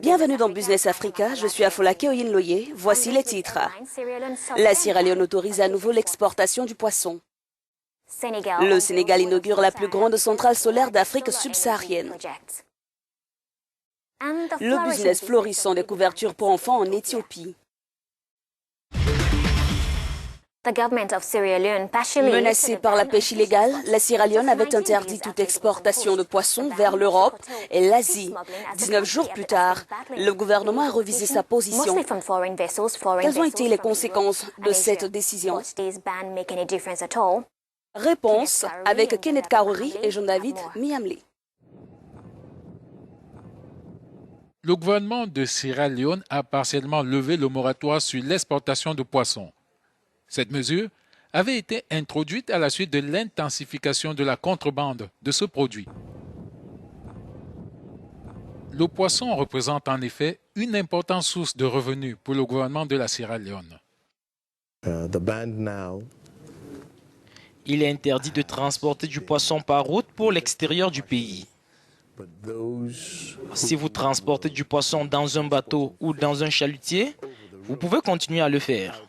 Bienvenue dans Business Africa, je suis Afolake Oyinloye. Voici les titres. La Sierra Leone autorise à nouveau l'exportation du poisson. Le Sénégal inaugure la plus grande centrale solaire d'Afrique subsaharienne. Le business florissant des couvertures pour enfants en Éthiopie. Menacée par la pêche illégale, la Sierra Leone avait interdit toute exportation de poissons vers l'Europe et l'Asie. 19 jours plus tard, le gouvernement a revisé sa position. Quelles ont été les conséquences de cette décision? Réponse avec Kenneth Karouri et Jean-David Miamlé. Le gouvernement de Sierra Leone a partiellement levé le moratoire sur l'exportation de poissons. Cette mesure avait été introduite à la suite de l'intensification de la contrebande de ce produit. Le poisson représente en effet une importante source de revenus pour le gouvernement de la Sierra Leone. Il est interdit de transporter du poisson par route pour l'extérieur du pays. Si vous transportez du poisson dans un bateau ou dans un chalutier, vous pouvez continuer à le faire.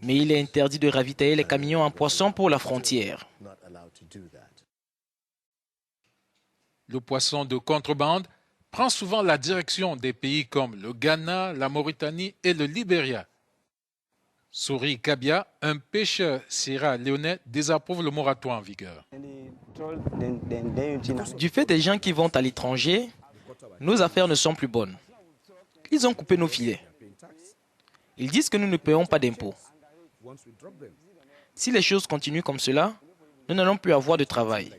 Mais il est interdit de ravitailler les camions en poisson pour la frontière. Le poisson de contrebande prend souvent la direction des pays comme le Ghana, la Mauritanie et le Libéria. Souri Kabia, un pêcheur sierra-léonais, désapprouve le moratoire en vigueur. Du fait des gens qui vont à l'étranger, nos affaires ne sont plus bonnes. Ils ont coupé nos filets. Ils disent que nous ne payons pas d'impôts. Si les choses continuent comme cela, nous n'allons plus avoir de travail.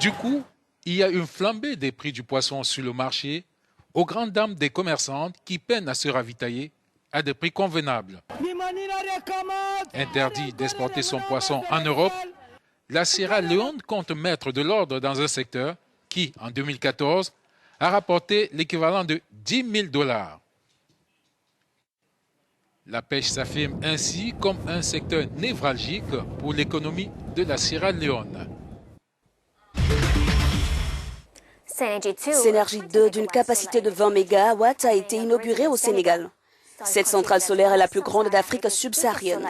Du coup, il y a une flambée des prix du poisson sur le marché, aux grandes dames des commerçantes qui peinent à se ravitailler à des prix convenables. Interdit d'exporter son poisson en Europe, la Sierra Leone compte mettre de l'ordre dans un secteur qui, en 2014, a rapporté l'équivalent de 10 000 $. La pêche s'affirme ainsi comme un secteur névralgique pour l'économie de la Sierra Leone. Synergie 2, d'une capacité de 20 MW, a été inaugurée au Sénégal. Cette centrale solaire est la plus grande d'Afrique subsaharienne.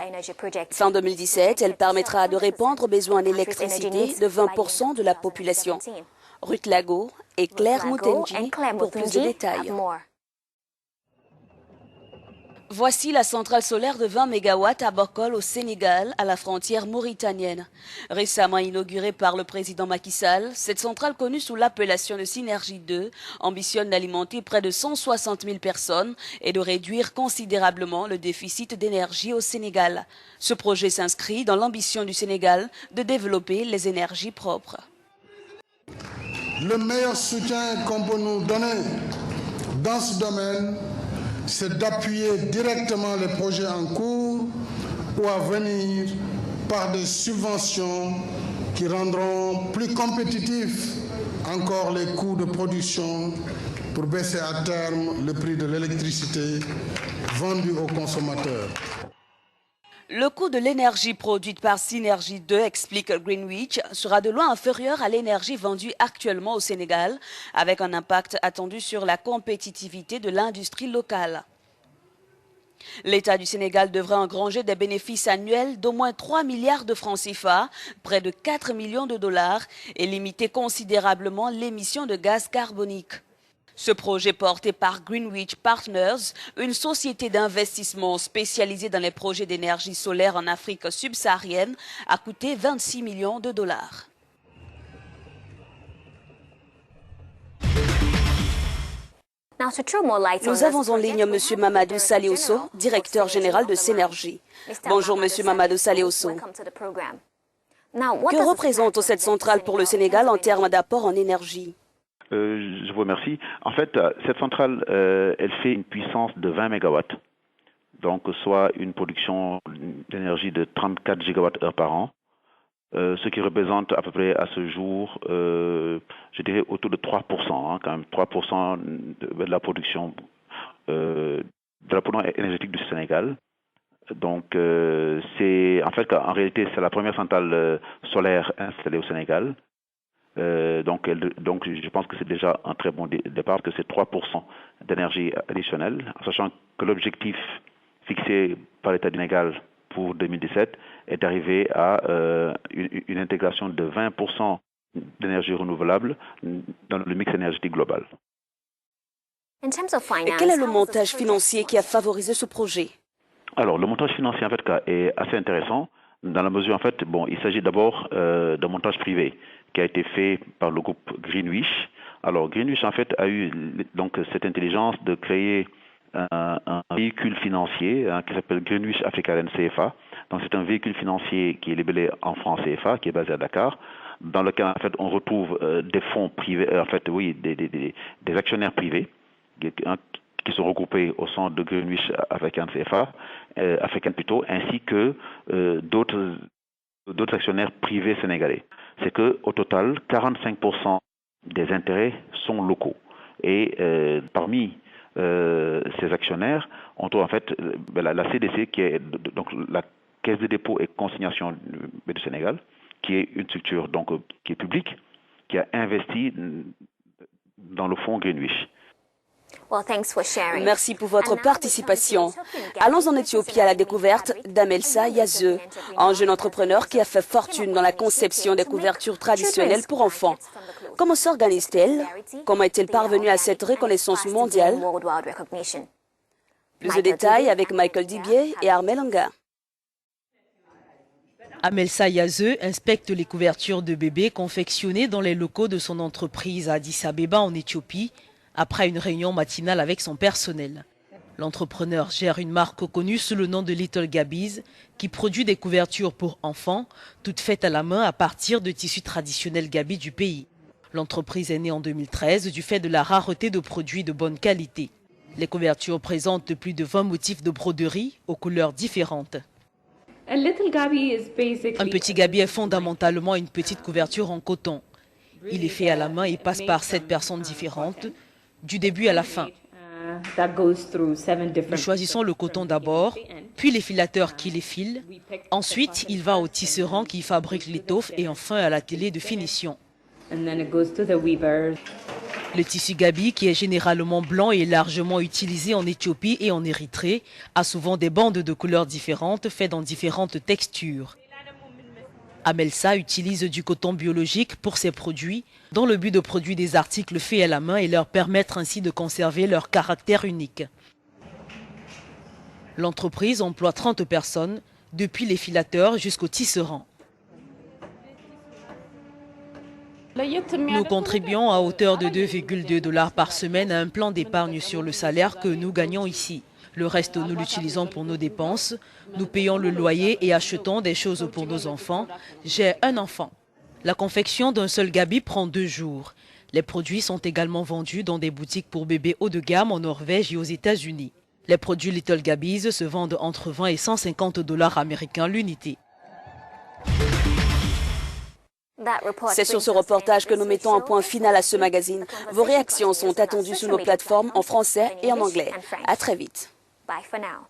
Fin 2017, elle permettra de répondre aux besoins en électricité de 20% de la population. Ruth Lago et Claire Moutenji pour plus de détails. Voici la centrale solaire de 20 MW à Bokol au Sénégal, à la frontière mauritanienne. Récemment inaugurée par le président Macky Sall, cette centrale connue sous l'appellation de Synergie 2 ambitionne d'alimenter près de 160 000 personnes et de réduire considérablement le déficit d'énergie au Sénégal. Ce projet s'inscrit dans l'ambition du Sénégal de développer les énergies propres. Le meilleur soutien qu'on peut nous donner dans ce domaine, c'est d'appuyer directement les projets en cours ou à venir par des subventions qui rendront plus compétitifs encore les coûts de production pour baisser à terme le prix de l'électricité vendue aux consommateurs. Le coût de l'énergie produite par Synergie 2, explique Greenwich, sera de loin inférieur à l'énergie vendue actuellement au Sénégal, avec un impact attendu sur la compétitivité de l'industrie locale. L'État du Sénégal devrait engranger des bénéfices annuels d'au moins 3 milliards de francs CFA, près de 4 millions de dollars, et limiter considérablement l'émission de gaz carbonique. Ce projet porté par Greenwich Partners, une société d'investissement spécialisée dans les projets d'énergie solaire en Afrique subsaharienne, a coûté 26 millions de dollars. Nous avons en ligne M. Mamadou Saleoso, directeur général de Synergie. Bonjour M. Mamadou Saleoso. Que représente cette centrale pour le Sénégal en termes d'apport en énergie? Je vous remercie. En fait, cette centrale, elle fait une puissance de 20 MW, donc soit une production d'énergie de 34 GWh par an, ce qui représente à peu près à ce jour, je dirais autour de 3%, quand même 3% de la production l'approvisionnement énergétique du Sénégal. Donc, en réalité, c'est la première centrale solaire installée au Sénégal. Donc, je pense que c'est déjà un très bon départ, que c'est 3% d'énergie additionnelle, en sachant que l'objectif fixé par l'État du Sénégal pour 2017 est d'arriver à une intégration de 20% d'énergie renouvelable dans le mix énergétique global. Et quel est le montage financier qui a favorisé ce projet? Alors, le montage financier, en fait, est assez intéressant, dans la mesure, en fait, il s'agit d'abord d'un montage privé qui a été fait par le groupe Greenwich. Alors, Greenwich, en fait, a eu donc cette intelligence de créer un véhicule financier qui s'appelle Greenwich Africa CFA. Donc, c'est un véhicule financier qui est libellé en francs CFA, qui est basé à Dakar, dans lequel, en fait, on retrouve des fonds privés, des actionnaires privés, qui sont regroupés au sein de Greenwich African CFA, ainsi que d'autres actionnaires privés sénégalais. C'est qu'au total, 45% des intérêts sont locaux. Et parmi ces actionnaires, on trouve en fait la CDC, qui est donc la Caisse de dépôt et consignation du Sénégal, qui est une structure qui est publique, qui a investi dans le fonds Greenwich. Merci pour votre participation. Allons en Éthiopie à la découverte d'Amelsa Yazeux, un jeune entrepreneur qui a fait fortune dans la conception des couvertures traditionnelles pour enfants. Comment s'organise-t-elle? Comment est-elle parvenue à cette reconnaissance mondiale? Plus de détails avec Michael Dibier et Armel Anga. Amelsa Yazeux inspecte les couvertures de bébés confectionnées dans les locaux de son entreprise à Addis Abeba en Éthiopie, après une réunion matinale avec son personnel. L'entrepreneur gère une marque connue sous le nom de Little Gabby's qui produit des couvertures pour enfants, toutes faites à la main à partir de tissus traditionnels Gaby du pays. L'entreprise est née en 2013 du fait de la rareté de produits de bonne qualité. Les couvertures présentent plus de 20 motifs de broderie aux couleurs différentes. Un petit Gaby est fondamentalement une petite couverture en coton. Il est fait à la main et passe par 7 personnes différentes, du début à la fin. Nous choisissons le coton d'abord, puis les filateurs qui les filent. Ensuite, il va au tisserand qui fabrique l'étoffe et enfin à l'atelier de finition. Le tissu Gaby, qui est généralement blanc et largement utilisé en Éthiopie et en Érythrée, a souvent des bandes de couleurs différentes faites dans différentes textures. Amelsa utilise du coton biologique pour ses produits, dans le but de produire des articles faits à la main et leur permettre ainsi de conserver leur caractère unique. L'entreprise emploie 30 personnes, depuis les filateurs jusqu'aux tisserands. Nous contribuons à hauteur de 2,2 $ par semaine à un plan d'épargne sur le salaire que nous gagnons ici. Le reste, nous l'utilisons pour nos dépenses. Nous payons le loyer et achetons des choses pour nos enfants. J'ai un enfant. La confection d'un seul Gaby prend 2 jours. Les produits sont également vendus dans des boutiques pour bébés haut de gamme en Norvège et aux États-Unis. Les produits Little Gabby's se vendent entre 20 et 150 $ américains l'unité. C'est sur ce reportage que nous mettons un point final à ce magazine. Vos réactions sont attendues sur nos plateformes en français et en anglais. À très vite. Bye for now.